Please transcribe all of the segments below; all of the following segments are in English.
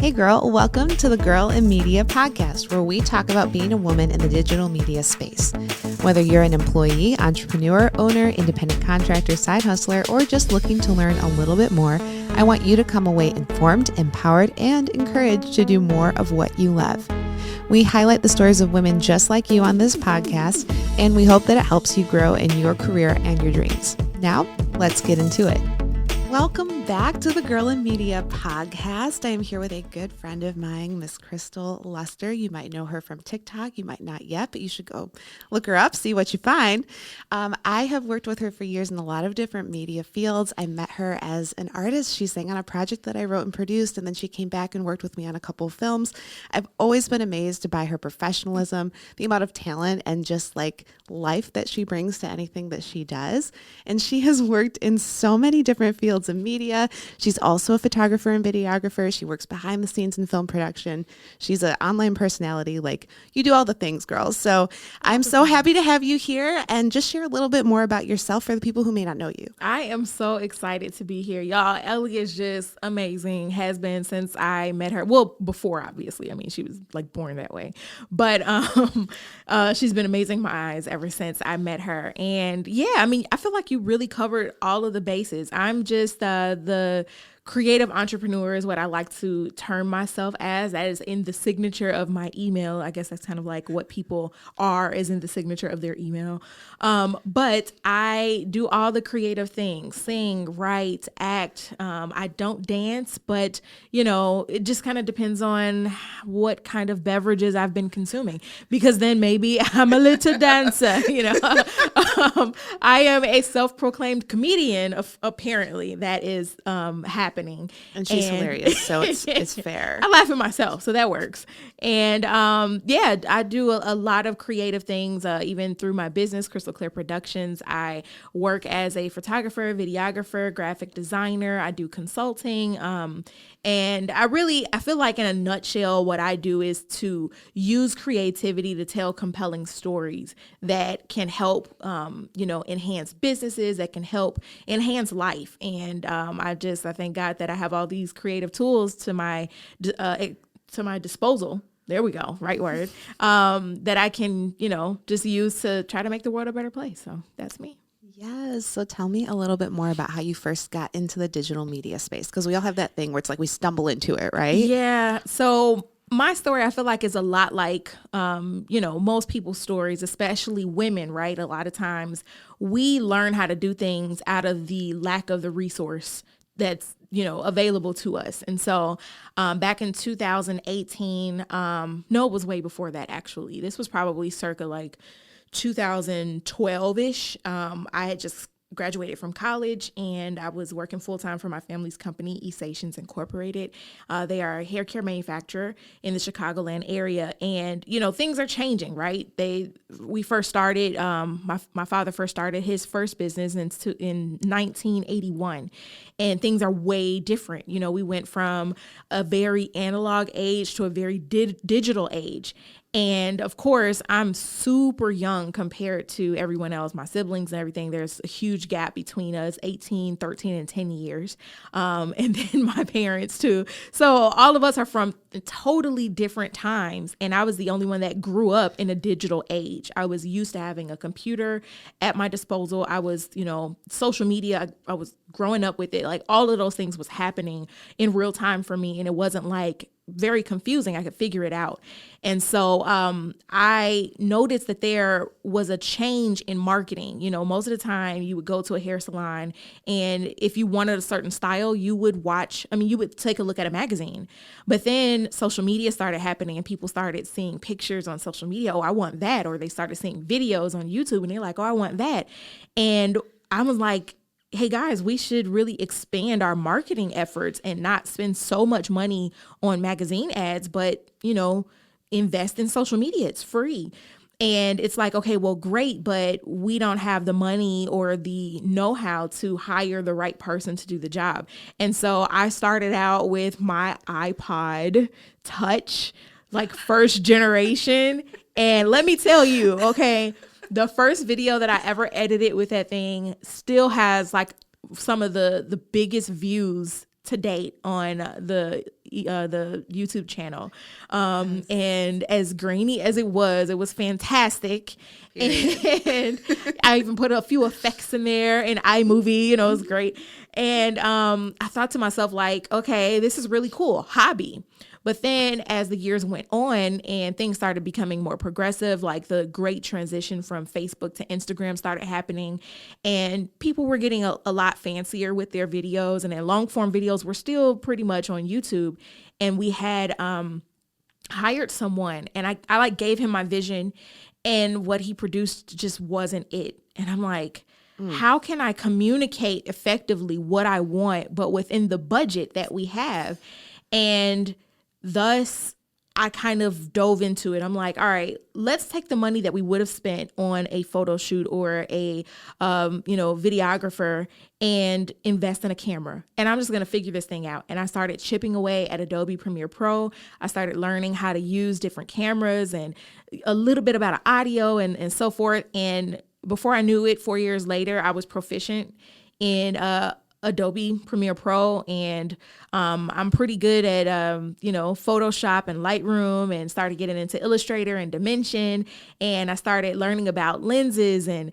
Hey girl, welcome to the Girl in Media podcast, where we talk about being a woman in the digital media space. Whether you're an employee, entrepreneur, owner, independent contractor, side hustler, or just looking to learn a little bit more, I want you to come away informed, empowered, and encouraged to do more of what you love. We highlight the stories of women just like you on this podcast, and we hope that it helps you grow in your career and your dreams. Now, let's get into it. Welcome back to the Girl in Media podcast. I am here with a good friend of mine, Miss Christal Luster. You might know her from Tik Tok. You might not yet, but you should go look her up, see what you find. I have worked with her for years in a lot of different media fields. I met her as an artist. She sang on a project that I wrote and produced, and then she came back and worked with me on a couple of films. I've always been amazed by her professionalism, the amount of talent, and just like life that she brings to anything that she does. And she has worked in so many different fields of media. She's also a photographer and videographer. She works behind the scenes in film production. She's an online personality. Like, you do all the things, girls. So I'm so happy to have you here, and just share a little bit more about yourself for the people who may not know you. I am so excited to be here. Y'all, Ellie is just amazing. Has been since I met her. Well, before, obviously. I mean, she was like born that way. But she's been amazing in my eyes ever since I met her. And yeah, I mean, I feel like you really covered all of the bases. I'm just the creative entrepreneur is what I like to term myself as. That is in the signature of my email. I guess that's kind of like what people are, is in the signature of their email. But I do all the creative things: sing, write, act. I don't dance, but you know, it just kind of depends on what kind of beverages I've been consuming, because then maybe I'm a little dancer, you know. I am a self-proclaimed comedian, apparently. That is happening. And she's hilarious, so it's fair. I laugh at myself, so that works. And yeah, I do a lot of creative things, even through my business, Crystal Clear Productions. I work as a photographer, videographer, graphic designer. I do consulting. And I feel like in a nutshell, what I do is to use creativity to tell compelling stories that can help, enhance businesses, that can help enhance life. And I thank God that I have all these creative tools to my disposal. There we go. Right word. That I can, just use to try to make the world a better place. So that's me. Yes. So tell me a little bit more about how you first got into the digital media space, because we all have that thing where it's like we stumble into it, right? Yeah. So my story, I feel like, is a lot like, most people's stories, especially women, right? A lot of times we learn how to do things out of the lack of the resource that's, available to us. And so back in 2018, no, it was way before that, actually. This was probably circa like 2012-ish. I had just graduated from college, and I was working full-time for my family's company, Essations Incorporated. They are a hair care manufacturer in the Chicagoland area. And, things are changing, right? We first started, my father first started his first business in 1981, and things are way different. We went from a very analog age to a very digital age. And of course, I'm super young compared to everyone else, my siblings and everything. There's a huge gap between us, 18, 13, and 10 years. And then my parents too. So all of us are from totally different times. And I was the only one that grew up in a digital age. I was used to having a computer at my disposal. I was, social media, I was growing up with it. Like, all of those things was happening in real time for me. And it wasn't like very confusing. I could figure it out. And so I noticed that there was a change in marketing. Most of the time you would go to a hair salon, and if you wanted a certain style, you would take a look at a magazine. But then social media started happening, and people started seeing pictures on social media. Oh, I want that. Or they started seeing videos on YouTube, and they're like, oh, I want that. And I was like, hey guys, we should really expand our marketing efforts and not spend so much money on magazine ads, but, invest in social media. It's free. And it's like, okay, well, great, but we don't have the money or the know-how to hire the right person to do the job. And so I started out with my iPod Touch, like first generation. And let me tell you, okay, the first video that I ever edited with that thing still has like some of the biggest views to date on the YouTube channel. And as grainy as it was fantastic. And I even put a few effects in there in iMovie, it was great. And I thought to myself, like, okay, this is really cool, hobby. But then as the years went on and things started becoming more progressive, like the great transition from Facebook to Instagram started happening, and people were getting a lot fancier with their videos, and their long form videos were still pretty much on YouTube. And we had hired someone, and I like gave him my vision, and what he produced just wasn't it. And I'm like, how can I communicate effectively what I want, but within the budget that we have? And thus, I kind of dove into it. I'm like, all right, let's take the money that we would have spent on a photo shoot or a, videographer and invest in a camera. And I'm just going to figure this thing out. And I started chipping away at Adobe Premiere Pro. I started learning how to use different cameras and a little bit about audio and so forth. And before I knew it, 4 years later, I was proficient in Adobe Premiere Pro, and I'm pretty good at Photoshop and Lightroom, and started getting into Illustrator and Dimension, and I started learning about lenses and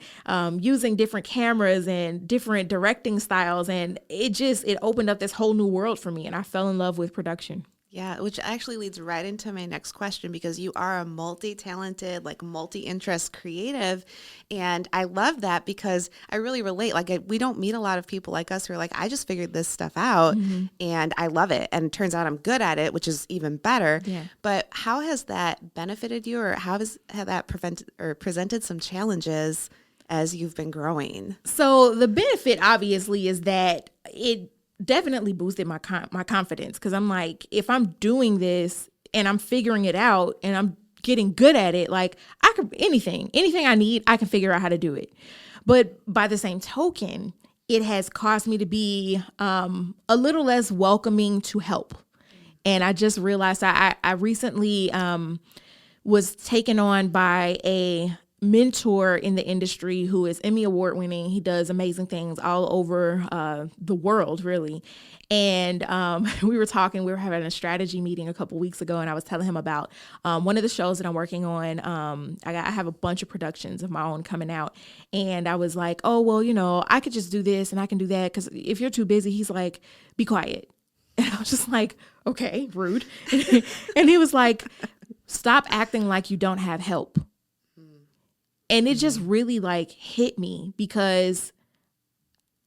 using different cameras and different directing styles, and it opened up this whole new world for me, and I fell in love with production. Yeah, which actually leads right into my next question, because you are a multi-talented, like multi-interest creative. And I love that because I really relate. Like we don't meet a lot of people like us who are like, I just figured this stuff out and I love it. And it turns out I'm good at it, which is even better. Yeah. But how has that benefited you, or how has that presented some challenges as you've been growing? So the benefit obviously is that it definitely boosted my confidence, because I'm like, if I'm doing this and I'm figuring it out and I'm getting good at it, like I could anything I need, I can figure out how to do it. But by the same token, it has caused me to be a little less welcoming to help. And I just realized I recently was taken on by a mentor in the industry who is Emmy award winning. He does amazing things all over the world, really. And we were having a strategy meeting a couple weeks ago, and I was telling him about one of the shows that I'm working on. I have a bunch of productions of my own coming out, and I was like, oh, well, I could just do this and I can do that, because if you're too busy, he's like, be quiet. And I was just like, okay, rude. And he was like, stop acting like you don't have help. And it just really like hit me, because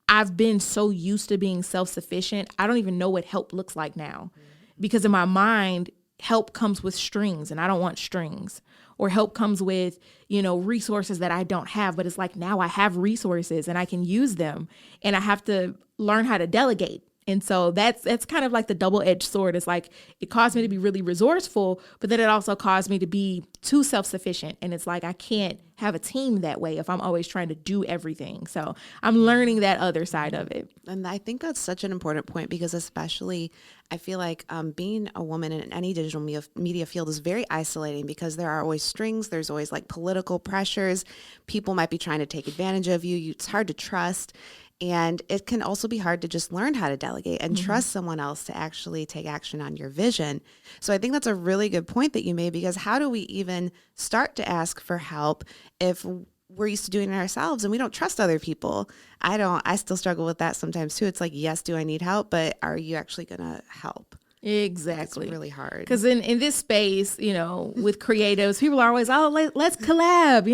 I've been so used to being self-sufficient. I don't even know what help looks like now, because in my mind, help comes with strings and I don't want strings, or help comes with, resources that I don't have. But it's like, now I have resources and I can use them, and I have to learn how to delegate. And so that's kind of like the double-edged sword. It's like, it caused me to be really resourceful, but then it also caused me to be too self-sufficient. And it's like, I can't have a team that way if I'm always trying to do everything. So I'm learning that other side of it. And I think that's such an important point, because especially I feel like being a woman in any digital media field is very isolating, because there are always strings. There's always like political pressures. People might be trying to take advantage of you. It's hard to trust. And it can also be hard to just learn how to delegate and trust someone else to actually take action on your vision. So I think that's a really good point that you made, because how do we even start to ask for help if we're used to doing it ourselves and we don't trust other people? I still struggle with that sometimes too. It's like, yes, do I need help? But are you actually going to help? Exactly. It's really hard. Because in this space, with creatives, people are always, oh, let's collab,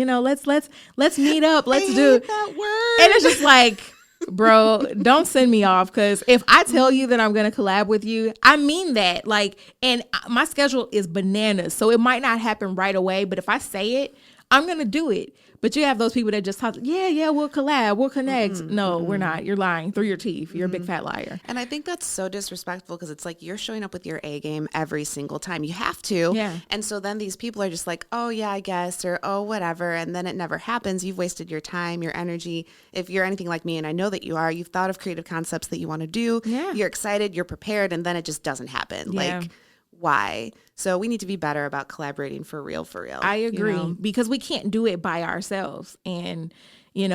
let's meet up, let's do that word. And it's just like, bro, don't send me off, because if I tell you that I'm going to collab with you, I mean that. Like, and my schedule is bananas, so it might not happen right away, but if I say it, I'm going to do it. But you have those people that just talk, yeah, we'll collab, we'll connect. No, we're not. You're lying through your teeth. You're a big fat liar. And I think that's so disrespectful, because it's like, you're showing up with your A game every single time. You have to. Yeah. And so then these people are just like, oh yeah, I guess, or oh, whatever. And then it never happens. You've wasted your time, your energy. If you're anything like me, and I know that you are, you've thought of creative concepts that you want to do. Yeah. You're excited, you're prepared, and then it just doesn't happen. Yeah. Like, why? So we need to be better about collaborating for real. I agree, because we can't do it by ourselves. And, And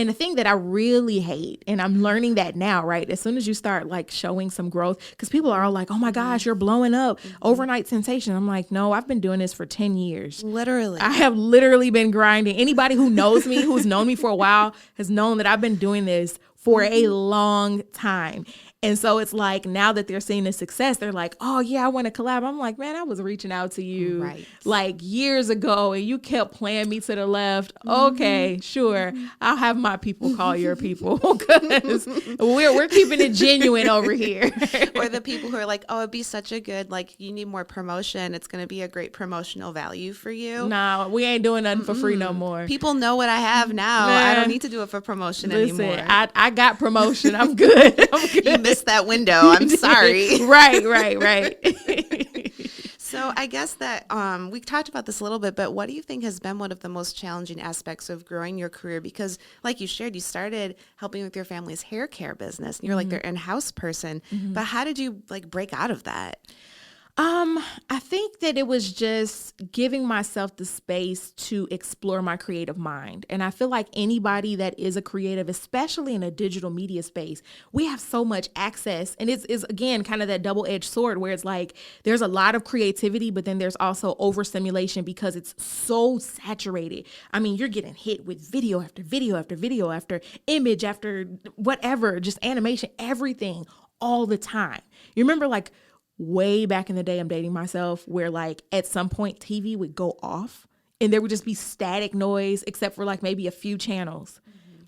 the thing that I really hate, and I'm learning that now, right? As soon as you start like showing some growth, because people are all like, oh my gosh, you're blowing up, overnight sensation. I'm like, no, I've been doing this for 10 years. Literally. I have literally been grinding. Anybody who knows me, who's known me for a while, has known that I've been doing this for a long time. And so it's like, now that they're seeing the success, they're like, oh yeah, I want to collab. I'm like, man, I was reaching out to you like years ago and you kept playing me to the left. Okay, sure. I'll have my people call your people because we're keeping it genuine over here. Or the people who are like, oh, it'd be such a good, like, you need more promotion. It's going to be a great promotional value for you. No, we ain't doing nothing for free no more. People know what I have now. I don't need to do it for promotion anymore. I got promotion. I'm good. You missed that window. I'm sorry. Right. So I guess that we talked about this a little bit, but what do you think has been one of the most challenging aspects of growing your career? Because like you shared, you started helping with your family's hair care business and you're like their in-house person, but how did you like break out of that? I think that it was just giving myself the space to explore my creative mind. And I feel like anybody that is a creative, especially in a digital media space, we have so much access. And it's again, kind of that double-edged sword where it's like, there's a lot of creativity, but then there's also overstimulation because it's so saturated. I mean, you're getting hit with video after video after video after image after whatever, just animation, everything all the time. You remember like, way back in the day, I'm dating myself, where like at some point TV would go off and there would just be static noise except for like maybe a few channels.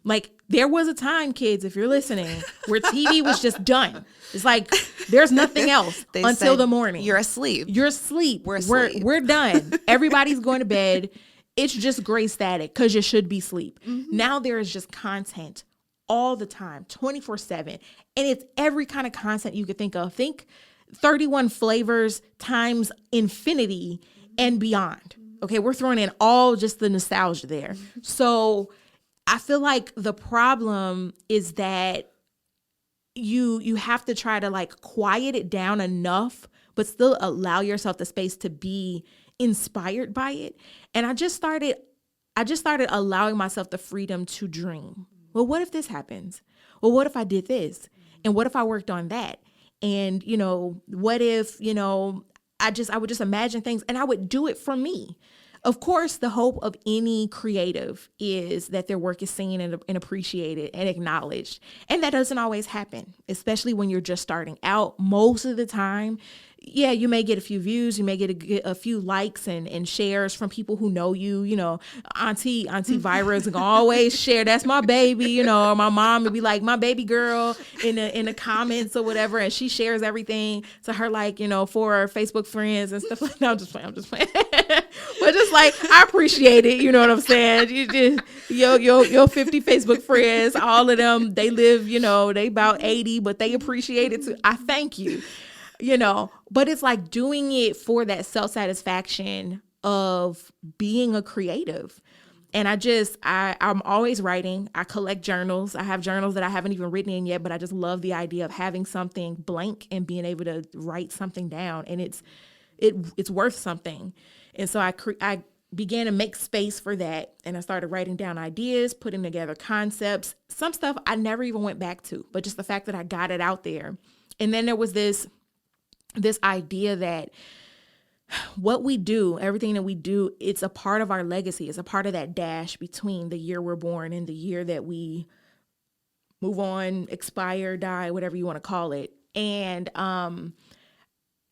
Like there was a time, kids, if you're listening, where TV was just done. It's like there's nothing else until the morning. You're asleep. You're asleep. We're asleep. We're done. Everybody's going to bed. It's just gray static because you should be asleep. Now there is just content all the time, 24/7. And it's every kind of content you could think of. Think 31 flavors times infinity and beyond. Okay, we're throwing in all just the nostalgia there. So I feel like the problem is that you have to try to like quiet it down enough, but still allow yourself the space to be inspired by it. And I just started allowing myself the freedom to dream. Well, what if this happens? Well, what if I did this? And what if I worked on that? And, what if, I would just imagine things and I would do it for me. Of course, the hope of any creative is that their work is seen and appreciated and acknowledged. And that doesn't always happen, especially when you're just starting out. Most of the time, yeah, you may get a few views, you may get a few likes and shares from people who know you. Auntie Vira is gonna always share, that's my baby, or my mom would be like, my baby girl in the comments or whatever, and she shares everything to her, like, for her Facebook friends and stuff like that. I'm just playing. But just like, I appreciate it, you know what I'm saying? You just your 50 Facebook friends, all of them, they live, they about 80, but they appreciate it too. I thank you. But it's like doing it for that self-satisfaction of being a creative. And I'm always writing. I collect journals. I have journals that I haven't even written in yet, but I just love the idea of having something blank and being able to write something down. And it's worth something. And so I began to make space for that. And I started writing down ideas, putting together concepts, some stuff I never even went back to, but just the fact that I got it out there. And then there was this idea that what we do, everything that we do, it's a part of our legacy. It's a part of that dash between the year we're born and the year that we move on, expire, die, whatever you want to call it. And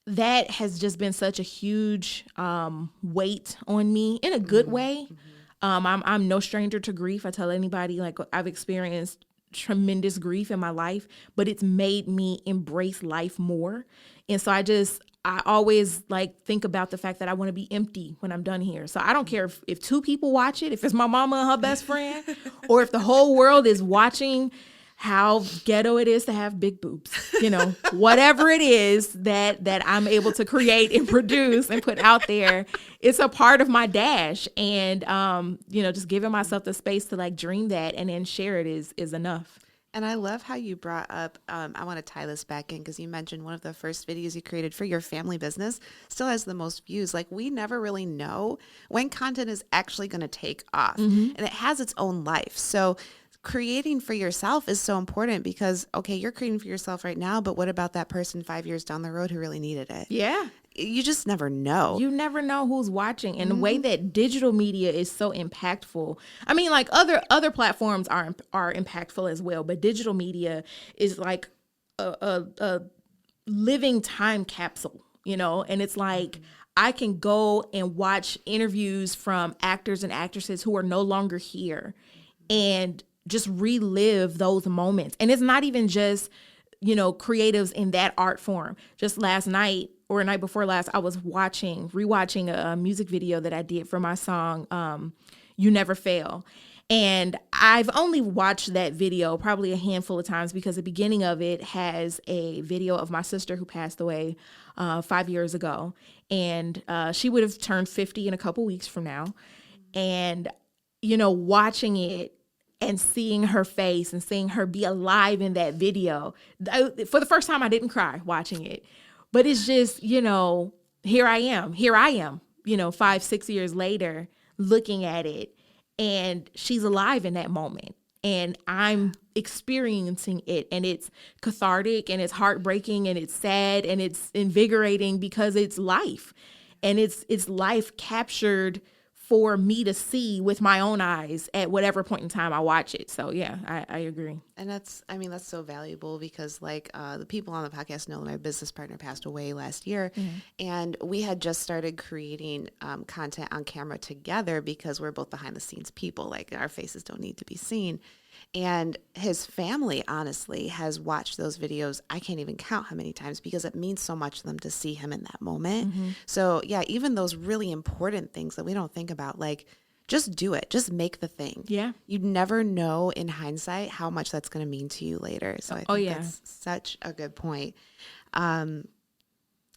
that has just been such a huge weight on me in a good way. I'm no stranger to grief. I tell anybody, like, I've experienced tremendous grief in my life, but it's made me embrace life more. And so I always like think about the fact that I want to be empty when I'm done here. So I don't care if 2 people watch it, if it's my mama and her best friend, or if the whole world is watching how ghetto it is to have big boobs, whatever it is that I'm able to create and produce and put out there, it's a part of my dash. And, just giving myself the space to like dream that and then share it is enough. And I love how you brought up, I want to tie this back in because you mentioned one of the first videos you created for your family business still has the most views. Like, we never really know when content is actually going to take off, and it has its own life. So creating for yourself is so important because, okay, you're creating for yourself right now, but what about that person 5 years down the road who really needed it? Yeah. You just never know. You never know who's watching. And the way that digital media is so impactful. I mean, like other platforms are impactful as well, but digital media is like a living time capsule, you know? And it's like I can go and watch interviews from actors and actresses who are no longer here and just relive those moments. And it's not even just, you know, creatives in that art form. Just last night or night before last, I was rewatching a music video that I did for my song, You Never Fail. And I've only watched that video probably a handful of times because the beginning of it has a video of my sister who passed away 5 years ago. And she would have turned 50 in a couple weeks from now. And, you know, watching it and seeing her face and seeing her be alive in that video. For the first time, I didn't cry watching it. But it's just, you know, here I am, you know, 5-6 years later, looking at it. And she's alive in that moment. And I'm experiencing it. And it's cathartic and it's heartbreaking and it's sad and it's invigorating because it's life. And it's life captured for me to see with my own eyes at whatever point in time I watch it. So yeah, I agree. And that's so valuable because like the people on the podcast know that my business partner passed away last year, and we had just started creating content on camera together because we're both behind the scenes people. Like, our faces don't need to be seen. And his family, honestly, has watched those videos. I can't even count how many times because it means so much to them to see him in that moment. So yeah, even those really important things that we don't think about, like, just do it. Just make the thing. Yeah. You never know in hindsight how much that's going to mean to you later. So I think that's such a good point.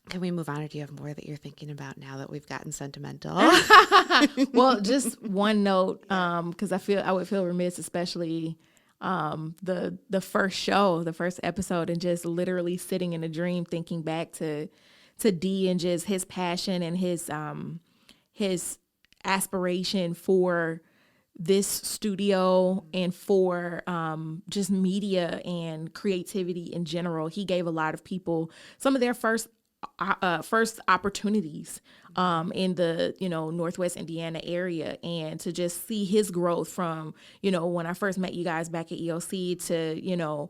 Can we move on, or do you have more that you're thinking about now that we've gotten sentimental? Well, just one note, because I would feel remiss, especially the first episode, and just literally sitting in a dream, thinking back to D and just his passion and his aspiration for this studio and for just media and creativity in general. He gave a lot of people some of their first opportunities in the, you know, Northwest Indiana area, and to just see his growth from, you know, when I first met you guys back at EOC to, you know,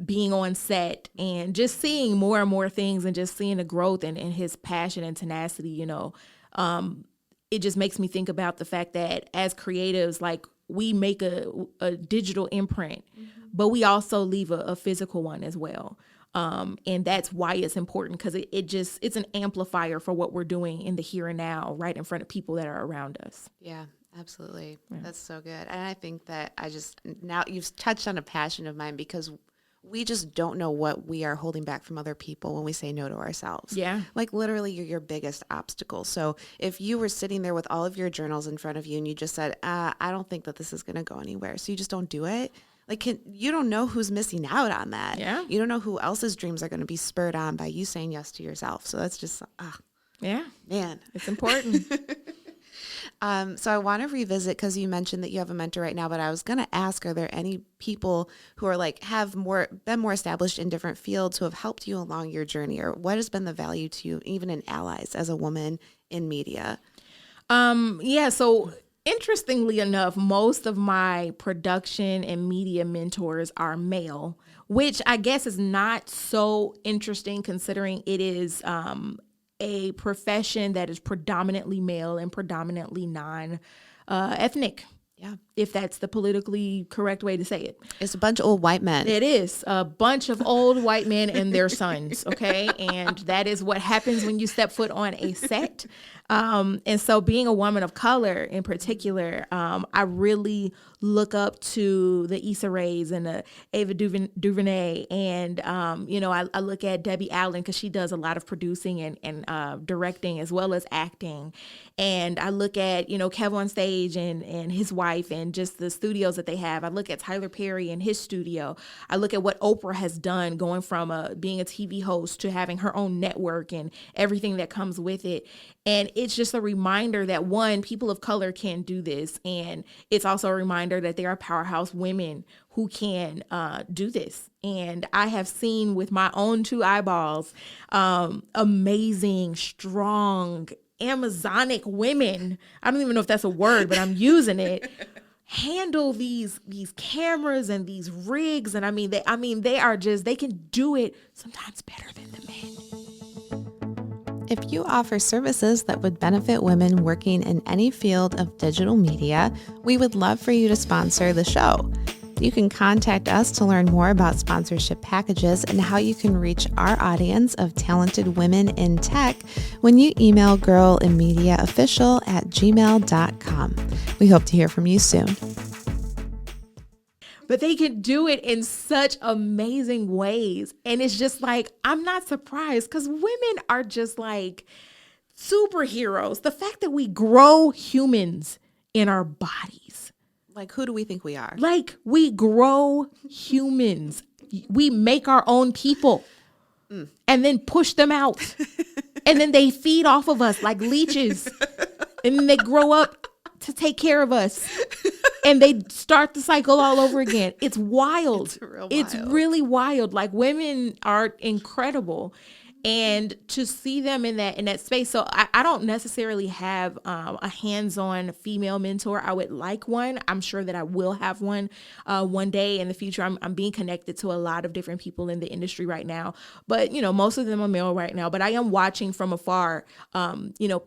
being on set and just seeing more and more things and just seeing the growth and his passion and tenacity, you know, it just makes me think about the fact that as creatives, like, we make a digital imprint, but we also leave a physical one as well. And that's why it's important, because it's an amplifier for what we're doing in the here and now, right in front of people that are around us. Yeah, absolutely. Yeah. That's so good. And I think that now you've touched on a passion of mine, because we just don't know what we are holding back from other people when we say no to ourselves. Yeah. Like, literally, you're your biggest obstacle. So if you were sitting there with all of your journals in front of you and you just said, I don't think that this is going to go anywhere, so you just don't do it. Like, you don't know who's missing out on that. Yeah. You don't know who else's dreams are going to be spurred on by you saying yes to yourself. So that's just, yeah, man, it's important. So I want to revisit, because you mentioned that you have a mentor right now, but I was going to ask, are there any people who are like, been more established in different fields who have helped you along your journey, or what has been the value to you, even in allies as a woman in media? So interestingly enough, most of my production and media mentors are male, which I guess is not so interesting considering it is a profession that is predominantly male and predominantly non-ethnic. Yeah. If that's the politically correct way to say it. It's a bunch of old white men. It is a bunch of old white men and their sons. Okay. And that is what happens when you step foot on a set. And so being a woman of color in particular, I really look up to the Issa Raes and the Ava DuVernay. And, I look at Debbie Allen, because she does a lot of producing and directing as well as acting. And I look at, Kev on Stage and his wife, life and just the studios that they have. I look at Tyler Perry and his studio. I look at what Oprah has done, going from being a TV host to having her own network and everything that comes with it. And it's just a reminder that, one, people of color can do this. And it's also a reminder that there are powerhouse women who can do this. And I have seen with my own two eyeballs, amazing, strong, Amazonic women. I don't even know if that's a word, but I'm using it. Handle these cameras and these rigs. And they are just, they can do it sometimes better than the men. If you offer services that would benefit women working in any field of digital media, we would love for you to sponsor the show. You can contact us to learn more about sponsorship packages and how you can reach our audience of talented women in tech when you email girlinmediaofficial@gmail.com. We hope to hear from you soon. But they can do it in such amazing ways. And it's just like, I'm not surprised, because women are just like superheroes. The fact that we grow humans in our bodies. Like, who do we think we are? Like, we grow humans. We make our own people and then push them out. And then they feed off of us like leeches. And then they grow up to take care of us. And they start the cycle all over again. It's wild. It's really wild. Like, women are incredible. And to see them in that space. So I don't necessarily have a hands-on female mentor. I would like one. I'm sure that I will have one day in the future. I'm being connected to a lot of different people in the industry right now. But, most of them are male right now. But I am watching from afar,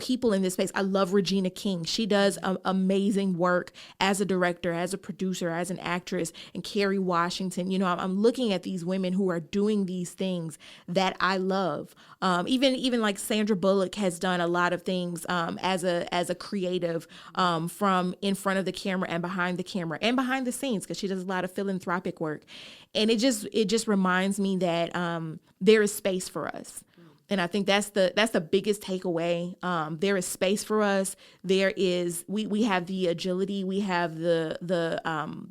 people in this space. I love Regina King. She does amazing work as a director, as a producer, as an actress. And Kerry Washington. I'm looking at these women who are doing these things that I love. Even like Sandra Bullock has done a lot of things as a creative from in front of the camera and behind the scenes, because she does a lot of philanthropic work. And it just reminds me that there is space for us. And I think that's the biggest takeaway. There is space for us. We have the agility, we have the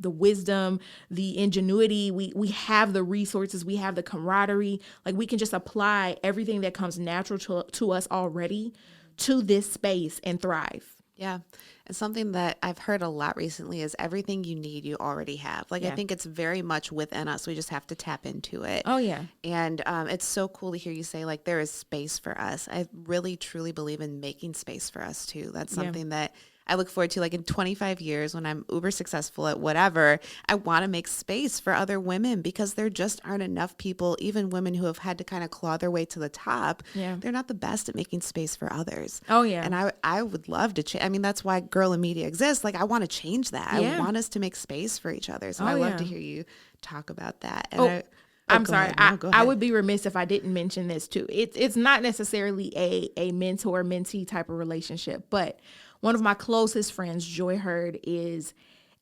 wisdom, the ingenuity, we have the resources, we have the camaraderie. Like, we can just apply everything that comes natural to us already to this space and thrive. Yeah. And something that I've heard a lot recently is everything you need, you already have. Like, I think it's very much within us. We just have to tap into it. Oh, yeah. And it's so cool to hear you say, like, there is space for us. I really, truly believe in making space for us, too. That's something that I look forward to, like, in 25 years when I'm uber successful at whatever. I want to make space for other women, because there just aren't enough people, even women who have had to kind of claw their way to the top. Yeah. They're not the best at making space for others. Oh, yeah. And I would love to change. I mean, that's why Girl in Media exists. Like, I want to change that. Yeah. I want us to make space for each other. So I love to hear you talk about that. And I'm sorry. I would be remiss if I didn't mention this too. It's not necessarily a mentor-mentee type of relationship, but one of my closest friends, Joy Hurd, is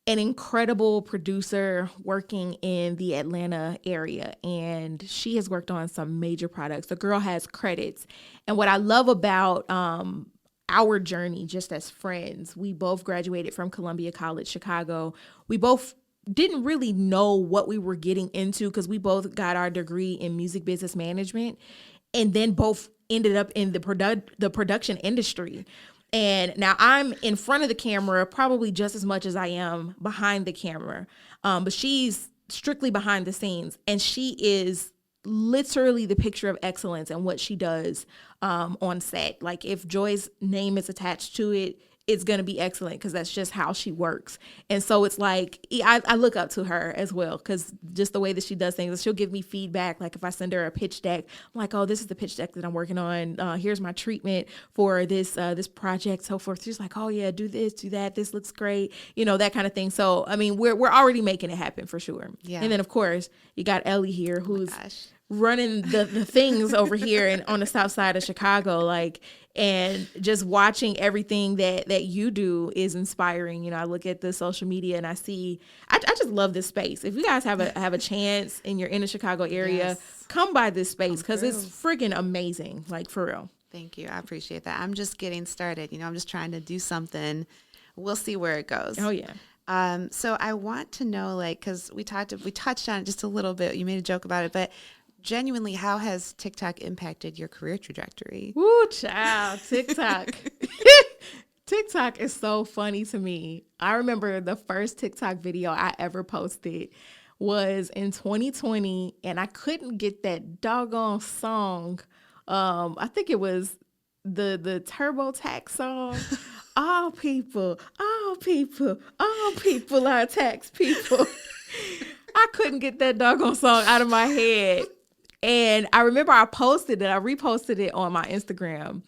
an incredible producer working in the Atlanta area, and she has worked on some major products. The girl has credits. And what I love about our journey just as friends, we both graduated from Columbia College, Chicago. We both didn't really know what we were getting into, because we both got our degree in music business management, and then both ended up in the production industry. And now I'm in front of the camera probably just as much as I am behind the camera. But she's strictly behind the scenes, and she is literally the picture of excellence in what she does on set. Like, if Joy's name is attached to it, it's going to be excellent, because that's just how she works. And so it's like, I look up to her as well, because just the way that she does things, she'll give me feedback. Like, if I send her a pitch deck, I'm like, oh, this is the pitch deck that I'm working on. Here's my treatment for this project, so forth. She's like, oh yeah, do this, do that. This looks great. That kind of thing. So, I mean, we're already making it happen for sure. Yeah. And then of course you got Ellie here, who's running the things over here and on the south side of Chicago, like, and just watching everything that you do is inspiring. I look at the social media and I see, I just love this space. If you guys have a chance and you're in the Chicago area, come by this space, because it's friggin' amazing, like, for real. Thank you. I appreciate that. I'm just getting started. I'm just trying to do something. We'll see where it goes. Oh, yeah. So I want to know, like, because we touched on it just a little bit. You made a joke about it, but genuinely, how has TikTok impacted your career trajectory? Woo, child, TikTok. TikTok is so funny to me. I remember the first TikTok video I ever posted was in 2020, and I couldn't get that doggone song. I think it was the TurboTax song. All people are tax people. I couldn't get that doggone song out of my head. And I remember I reposted it on my Instagram.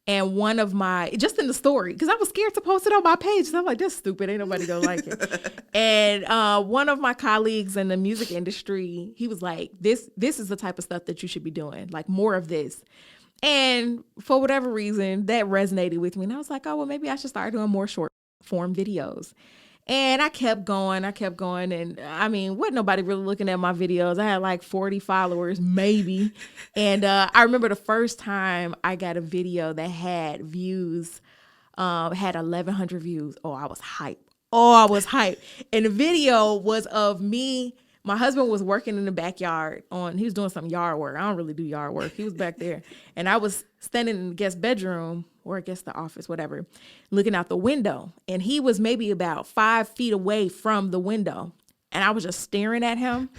And one of just in the story, because I was scared to post it on my page. So I'm like, that's stupid. Ain't nobody gonna like it. And one of my colleagues in the music industry, he was like, this is the type of stuff that you should be doing, like more of this. And for whatever reason, that resonated with me. And I was like, oh, well, maybe I should start doing more short form videos. And I kept going. And I mean, wasn't nobody really looking at my videos. I had like 40 followers, maybe. And I remember the first time I got a video that had views, had 1,100 views. Oh, I was hyped. And the video was of me. My husband was working in the backyard he was doing some yard work. I don't really do yard work. He was back there. And I was standing in the guest bedroom, or I guess the office, whatever, looking out the window. And he was maybe about 5 feet away from the window. And I was just staring at him.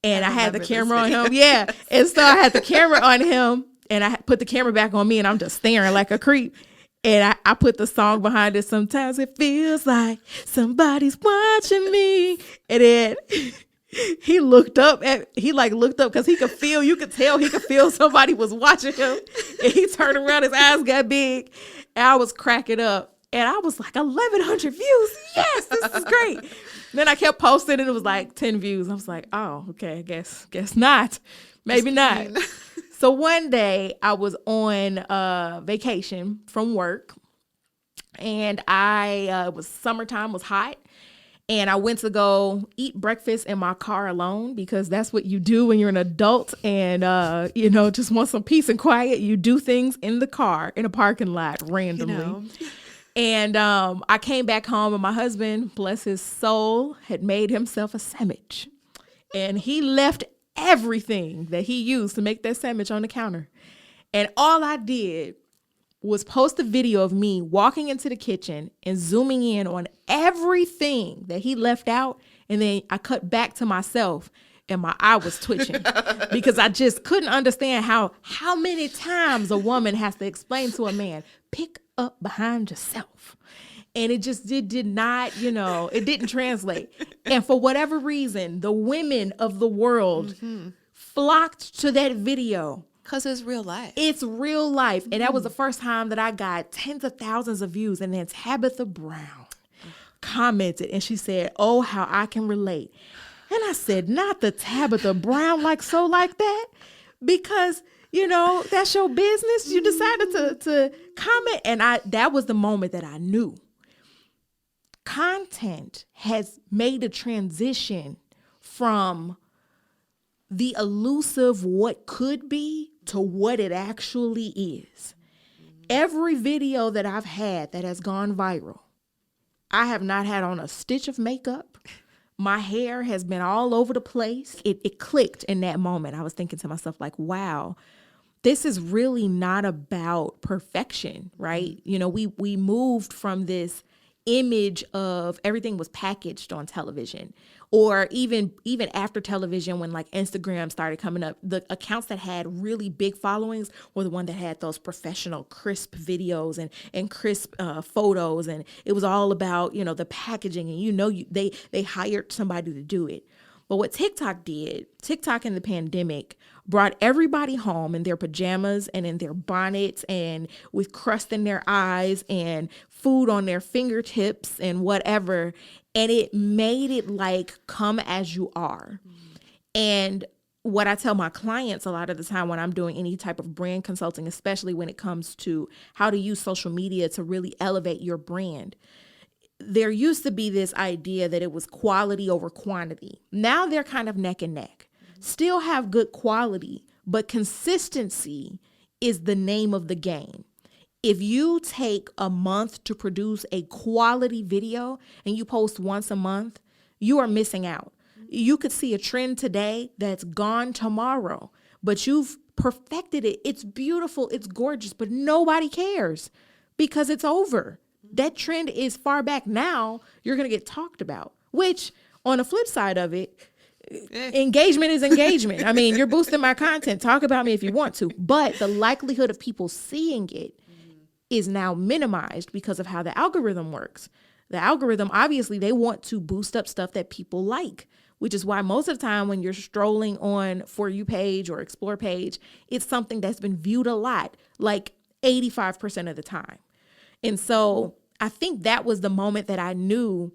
And I had the camera on him. Yeah. And so I had the camera on him, and I put the camera back on me, and I'm just staring like a creep. And I put the song behind it. Sometimes it feels like somebody's watching me. And then he looked up because you could tell he could feel somebody was watching him. And he turned around, his eyes got big, and I was cracking up. And I was like, 1,100 views. Yes, this is great. Then I kept posting, and it was like 10 views. I was like, oh, okay, guess not. Maybe not. So one day I was on vacation from work, and it was summertime, was hot. And I went to go eat breakfast in my car alone, because that's what you do when you're an adult and, just want some peace and quiet. You do things in the car, in a parking lot, randomly. And I came back home, and my husband, bless his soul, had made himself a sandwich. And he left everything that he used to make that sandwich on the counter. And all I did was post a video of me walking into the kitchen and zooming in on everything that he left out. And then I cut back to myself, and my eye was twitching because I just couldn't understand how many times a woman has to explain to a man, pick up behind yourself. And it just did not, it didn't translate. And for whatever reason, the women of the world flocked to that video. Because it's real life. It's real life. And that was the first time that I got tens of thousands of views. And then Tabitha Brown commented, and she said, oh, how I can relate. And I said, not the Tabitha Brown like that. Because, that's your business. You decided to comment. And that was the moment that I knew. Content has made a transition from the elusive what could be to what it actually is. Every video that I've had that has gone viral, I have not had on a stitch of makeup. My hair has been all over the place. It clicked in that moment. I was thinking to myself, like, wow, this is really not about perfection, right? We moved from this image of everything was packaged on television, or even after television, when like Instagram started coming up, the accounts that had really big followings were the one that had those professional crisp videos and crisp photos, and it was all about the packaging, and they hired somebody to do it. But what TikTok in the pandemic brought everybody home in their pajamas and in their bonnets and with crust in their eyes and food on their fingertips and whatever. And it made it like, come as you are. And what I tell my clients a lot of the time when I'm doing any type of brand consulting, especially when it comes to how to use social media to really elevate your brand, there used to be this idea that it was quality over quantity. Now they're kind of neck and neck. Still have good quality, but consistency is the name of the game. If you take a month to produce a quality video and you post once a month, you are missing out. You could see a trend today that's gone tomorrow, but you've perfected it. It's beautiful. It's gorgeous, but nobody cares because it's over. That trend is far back. Now you're going to get talked about, which on the flip side of it, engagement is engagement. I mean, you're boosting my content. Talk about me if you want to, but the likelihood of people seeing it is now minimized because of how the algorithm works. The algorithm, obviously, they want to boost up stuff that people like, which is why most of the time when you're strolling on For You page or Explore page, it's something that's been viewed a lot, like 85% of the time. And so I think that was the moment that I knew,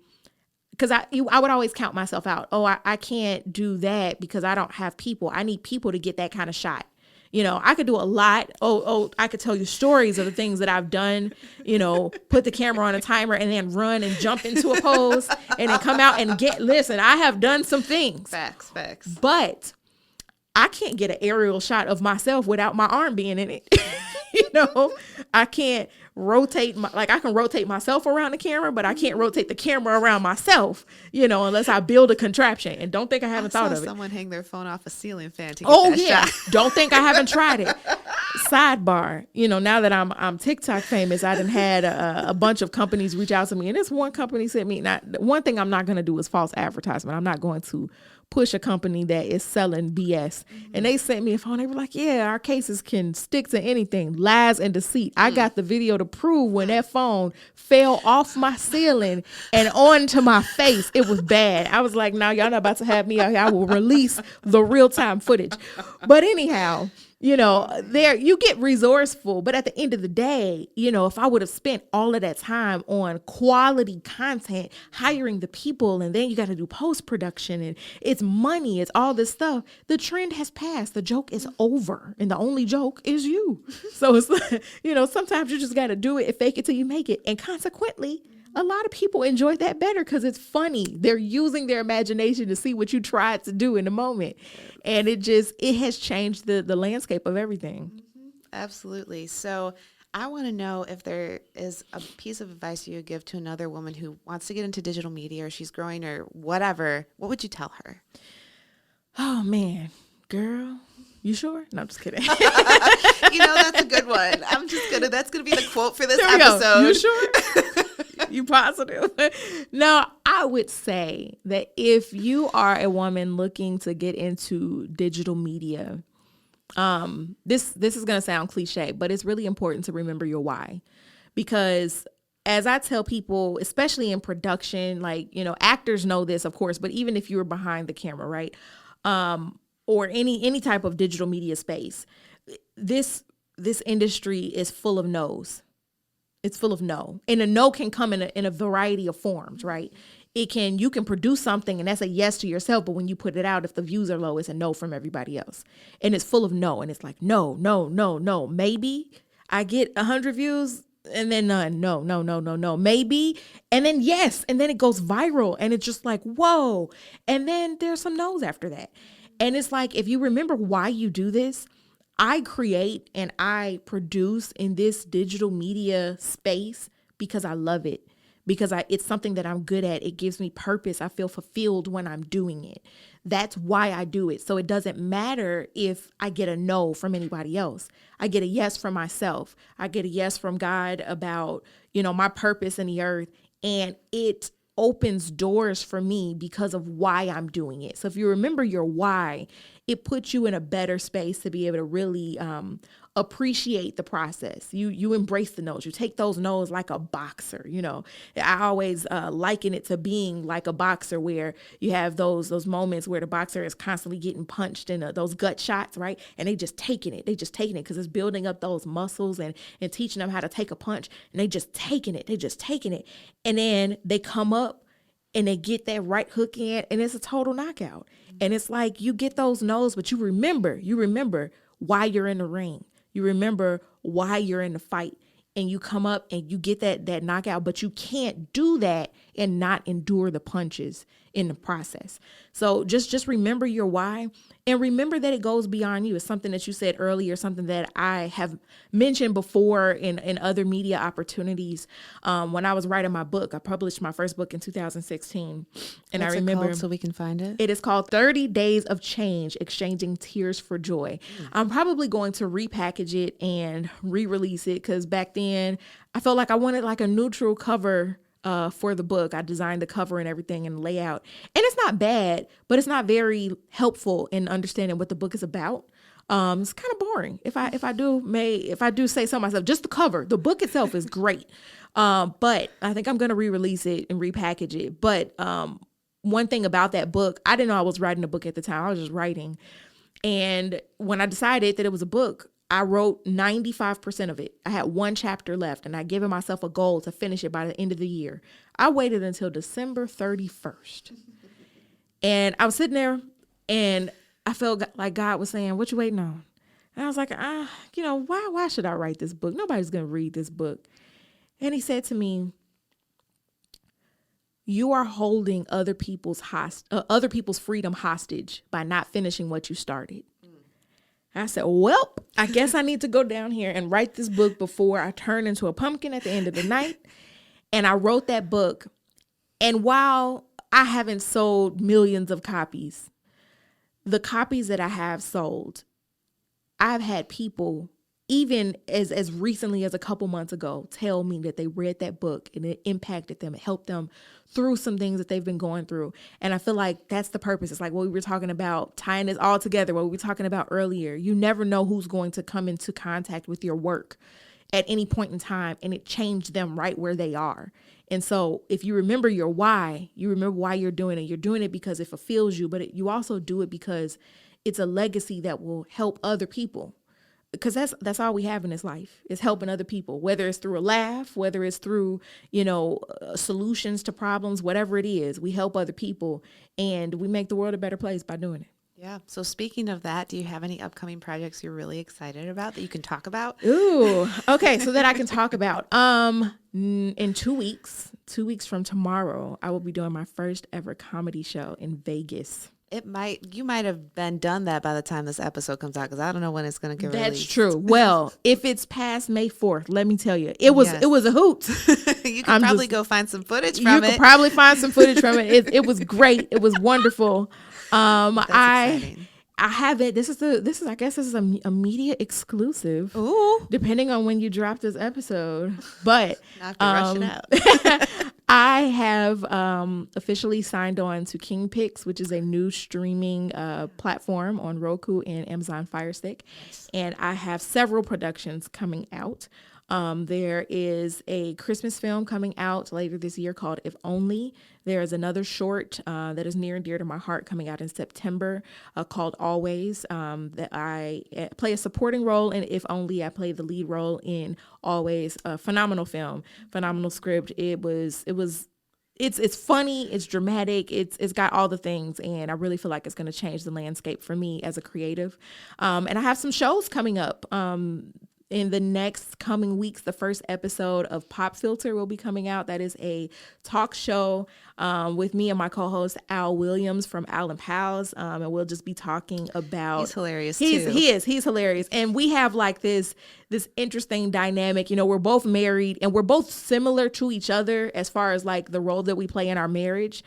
because I would always count myself out. Oh, I can't do that because I don't have people. I need people to get that kind of shot. You know, I could do a lot. I could tell you stories of the things that I've done, you know, put the camera on a timer and then run and jump into a pose and then come out and listen, I have done some things. Facts. But I can't get an aerial shot of myself without my arm being in it. You know, I can't rotate I can rotate myself around the camera, but I can't rotate the camera around myself, you know, unless I build a contraption. And don't think I haven't thought of it. Someone hang their phone off a ceiling fan to get that shot. Don't think I haven't tried it. Sidebar, you know, now that I'm TikTok famous, I done had a bunch of companies reach out to me, and this one company sent me. One thing I'm not going to do is false advertisement. I'm not going to push a company that is selling BS. And they sent me a phone. They were like, yeah, our cases can stick to anything, lies and deceit. I got the video to prove when that phone fell off my ceiling and onto my face. It was bad. I was like, now y'all not about to have me out here. I will release the real-time footage. But anyhow, you know, there you get resourceful, but at the end of the day, you know, if I would have spent all of that time on quality content, hiring the people, and then you got to do post-production, and it's money, it's all this stuff, the trend has passed. The joke is over, and the only joke is you. So it's like, you know, sometimes you just got to do it and fake it till you make it. And consequently, a lot of people enjoy that better because it's funny. They're using their imagination to see what you tried to do in the moment. And it has changed the landscape of everything. Absolutely. So I want to know if there is a piece of advice you would give to another woman who wants to get into digital media, or she's growing or whatever. What would you tell her? Oh, man, girl. You sure? No, I'm just kidding. You know, that's a good one. That's going to be the quote for this episode. You sure? You positive? No, I would say that if you are a woman looking to get into digital media, this is going to sound cliche, but it's really important to remember your why. Because as I tell people, especially in production, like, you know, actors know this, of course, but even if you're behind the camera, right? Or any type of digital media space, this industry is full of no's. It's full of no. And a no can come in a variety of forms, right? You can produce something and that's a yes to yourself, but when you put it out, if the views are low, it's a no from everybody else. And it's full of no. And it's like, no. Maybe I get 100 views and then none. No. Maybe. And then yes. And then it goes viral and it's just like, whoa. And then there's some no's after that. And it's like, if you remember why you do this, I create and I produce in this digital media space because I love it, because it's something that I'm good at. It gives me purpose. I feel fulfilled when I'm doing it. That's why I do it. So it doesn't matter if I get a no from anybody else. I get a yes from myself. I get a yes from God about, you know, my purpose in the earth. And it opens doors for me because of why I'm doing it. So if you remember your why, it puts you in a better space to be able to really appreciate the process. You embrace the no's. You take those no's like a boxer. You know, I always liken it to being like a boxer, where you have those moments where the boxer is constantly getting punched in those gut shots, right? And they just taking it because it's building up those muscles and teaching them how to take a punch. And they just taking it. And then they come up and they get that right hook in, and it's a total knockout. And it's like you get those no's, but you remember why you're in the ring. You remember why you're in the fight, and you come up and you get that knockout, but you can't do that and not endure the punches in the process. So just remember your why, and remember that it goes beyond you. It's something that you said earlier, something that I have mentioned before in other media opportunities. When I was writing my book, I published my first book in 2016. And What's I remember it called so we can find it? It is called 30 Days of Change, Exchanging Tears for Joy. I'm probably going to repackage it and re-release it, because back then I felt like I wanted like a neutral cover for the book. I designed the cover and everything and layout. And it's not bad, but it's not very helpful in understanding what the book is about. It's kind of boring. If I do say so myself, just the cover, the book itself is great. But I think I'm going to re-release it and repackage it. But one thing about that book, I didn't know I was writing a book at the time. I was just writing. And when I decided that it was a book, I wrote 95% of it. I had one chapter left, and I given myself a goal to finish it by the end of the year. I waited until December 31st. And I was sitting there, and I felt like God was saying, "What you waiting on?" And I was like, why should I write this book? Nobody's going to read this book. And he said to me, "You are holding other people's freedom hostage by not finishing what you started." I said, well, I guess I need to go down here and write this book before I turn into a pumpkin at the end of the night. And I wrote that book. And while I haven't sold millions of copies, the copies that I have sold, I've had people, even as recently as a couple months ago, tell me that they read that book and it impacted them. It helped them through some things that they've been going through. And I feel like that's the purpose. It's like what we were talking about, tying this all together, what we were talking about earlier. You never know who's going to come into contact with your work at any point in time, and it changed them right where they are. And so if you remember your why, you remember why you're doing it. You're doing it because it fulfills you, but you also do it because it's a legacy that will help other people. Because that's all we have in this life is helping other people, whether it's through a laugh, whether it's through, solutions to problems, whatever it is, we help other people, and we make the world a better place by doing it. Yeah. So speaking of that, do you have any upcoming projects you're really excited about that you can talk about? Ooh, okay. So that I can talk about. In 2 weeks from tomorrow, I will be doing my first ever comedy show in Vegas. You might have been done that by the time this episode comes out, because I don't know when it's going to get released. That's true. Well, if it's past May 4th, let me tell you, it was a hoot. You can probably go find some footage from it. You could probably find some footage from it. It was great. It was wonderful. That's exciting. I haven't. This is. I guess this is a media exclusive. Ooh. Depending on when you drop this episode, but Not to rush it out. I have officially signed on to KingPix, which is a new streaming platform on Roku and Amazon Fire Stick, and I have several productions coming out. There is a Christmas film coming out later this year called If Only. There is another short that is near and dear to my heart coming out in September called Always, that I play a supporting role in. If Only, I play the lead role in Always. A phenomenal film, phenomenal script. It's funny, it's dramatic, it's got all the things, and I really feel like it's going to change the landscape for me as a creative. And I have some shows coming up. In the next coming weeks, the first episode of Pop Filter will be coming out. That is a talk show with me and my co-host Al Williams from Al and Pals, and we'll just be talking about. He's hilarious too. He's hilarious, and we have like this interesting dynamic. We're both married, and we're both similar to each other as far as like the role that we play in our marriages.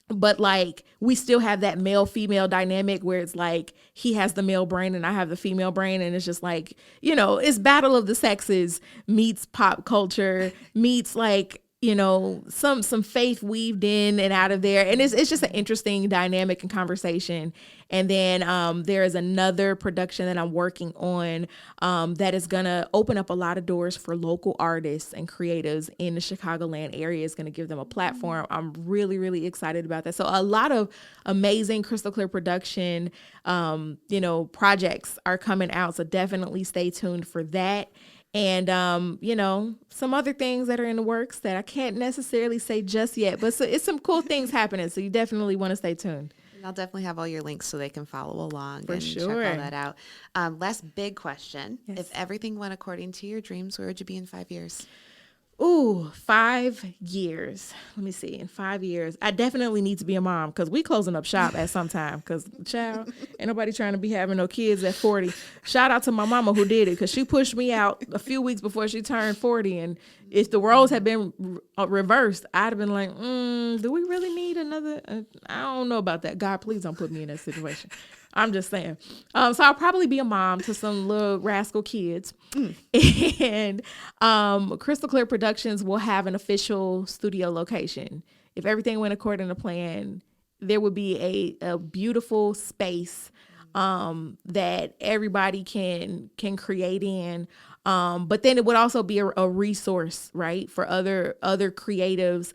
But like we still have that male-female dynamic where it's like he has the male brain and I have the female brain, and it's just like, it's battle of the sexes meets pop culture meets like, some faith weaved in and out of there. And it's just an interesting dynamic and conversation. And then there is another production that I'm working on that is going to open up a lot of doors for local artists and creatives in the Chicagoland area. It's going to give them a platform. I'm really, really excited about that. So a lot of amazing crystal clear production, projects are coming out. So definitely stay tuned for that. And, some other things that are in the works that I can't necessarily say just yet, but it's some cool things happening. So you definitely want to stay tuned. And I'll definitely have all your links so they can follow along For and sure. check all that out. Last big question. Yes. If everything went according to your dreams, where would you be in 5 years? Ooh, 5 years. Let me see. In 5 years, I definitely need to be a mom because we closing up shop at some time. Because, child, ain't nobody trying to be having no kids at 40. Shout out to my mama who did it because she pushed me out a few weeks before she turned 40. And if the roles had been reversed, I'd have been like, do we really need another? I don't know about that. God, please don't put me in that situation. I'm just saying. So I'll probably be a mom to some little rascal kids. And Crystal Clear Productions will have an official studio location. If everything went according to plan, there would be a beautiful space that everybody can create in. But then it would also be a resource, right, for other creatives.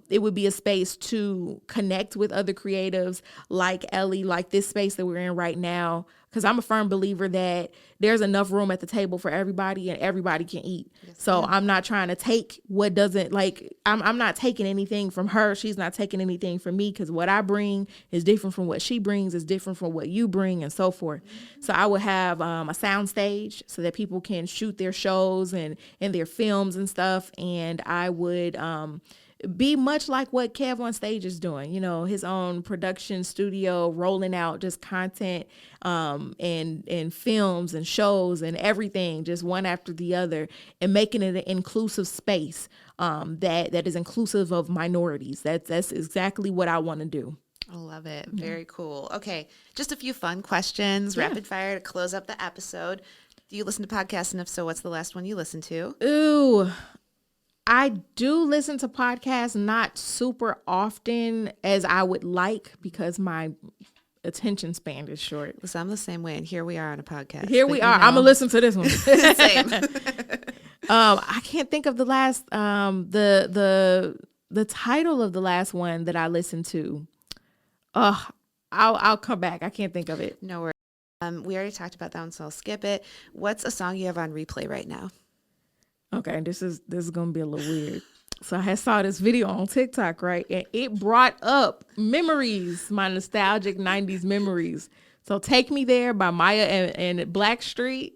It would be a space to connect with other creatives like Ellie, like this space that we're in right now. Because I'm a firm believer that there's enough room at the table for everybody and everybody can eat. Yes, so yeah. I'm not trying to take what doesn't, like, I'm not taking anything from her. She's not taking anything from me because what I bring is different from what she brings, is different from what you bring, and so forth. Mm-hmm. So I would have a sound stage so that people can shoot their shows and their films and stuff. And I would be much like what Kev on Stage is doing, you know, his own production studio, rolling out just content and films and shows and everything, just one after the other, and making it an inclusive space that is inclusive of minorities. That's exactly what I want to do. I love it. Very cool. Okay, just a few fun questions, rapid fire to close up the episode. Do you listen to podcasts? And if so, what's the last one you listened to? Ooh, I do listen to podcasts, not super often as I would like because my attention span is short. So I'm the same way, and here we are on a podcast. Here we are. I'm gonna listen to this one. Same. I can't think of the last the title of the last one that I listened to. I'll come back. I can't think of it. No worries. We already talked about that one, so I'll skip it. What's a song you have on replay right now? Okay, this is gonna be a little weird. So I saw this video on TikTok, right? And it brought up memories, my nostalgic 90s memories. So Take Me There by Maya and Blackstreet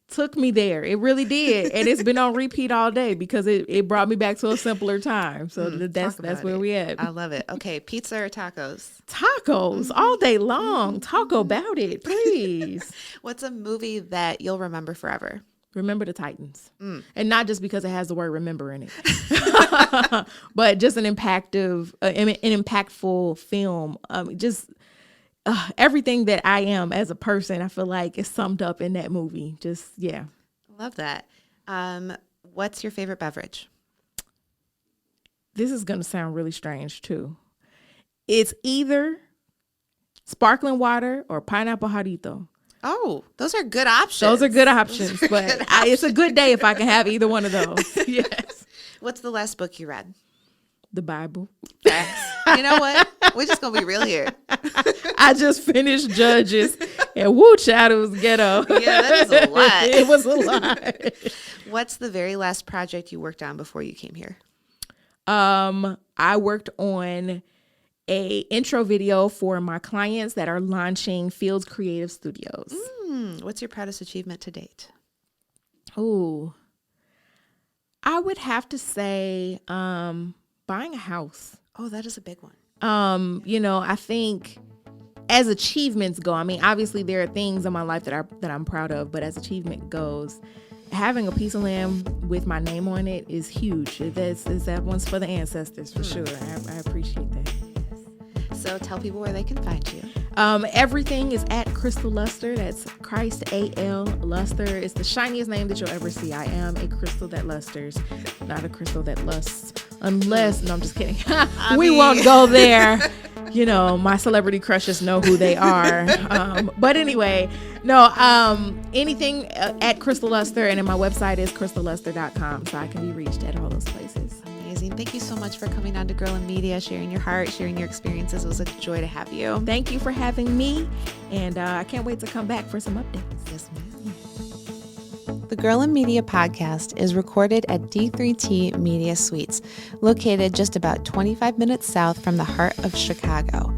took me there. It really did. And it's been on repeat all day because it brought me back to a simpler time. So that's where we at. I love it. Okay, pizza or tacos? Tacos all day long. Talk about it, please. What's a movie that you'll remember forever? Remember the Titans. And not just because it has the word remember in it, but just an impactful film. Just everything that I am as a person, I feel like is summed up in that movie. Just, yeah. Love that. What's your favorite beverage? This is going to sound really strange too. It's either sparkling water or pineapple jarrito. Oh, those are good options. Those are good options, but it's a good day if I can have either one of those. Yes. What's the last book you read? The Bible. Facts. You know what? We're just going to be real here. I just finished Judges, and woo, child, it was ghetto. Yeah, that is a lot. It was a lot. What's the very last project you worked on before you came here? I worked on a intro video for my clients that are launching Fields Creative Studios. What's your proudest achievement to date? Ooh, I would have to say buying a house. Oh, that is a big one. You know, I think as achievements go, I mean, obviously there are things in my life that I'm proud of, but as achievement goes, having a piece of land with my name on it is huge. That one's for the ancestors for sure. I appreciate that. So tell people where they can find you. Everything is at Christal Luster. That's Christ A.L. Luster. It's the shiniest name that you'll ever see. I am a crystal that lusters, not a crystal that lusts. Unless, no, I'm just kidding. We won't go there. You know, my celebrity crushes know who they are. But anyway, no, anything at Christal Luster, and then my website is christalluster.com, so I can be reached at all those places. Amazing. Thank you so much for coming on to Girl in Media, sharing your heart, sharing your experiences. It was a joy to have you. Thank you for having me, and I can't wait to come back for some updates. Yes, ma'am. The Girl in Media podcast is recorded at D3T Media Suites, located just about 25 minutes south from the heart of Chicago.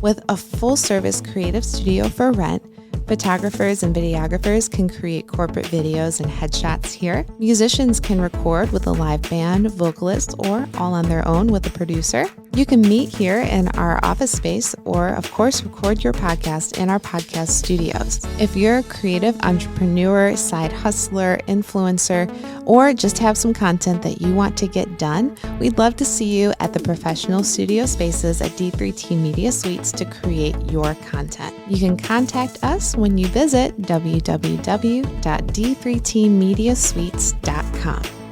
With a full-service creative studio for rent, Photographers and videographers can create corporate videos and headshots here. Musicians can record with a live band, vocalist, or all on their own with a producer. You can meet here in our office space or, of course, record your podcast in our podcast studios. If you're a creative entrepreneur, side hustler, influencer, or just have some content that you want to get done, we'd love to see you at the professional studio spaces at D3T Media Suites to create your content. You can contact us when you visit www.d3tmediasuites.com.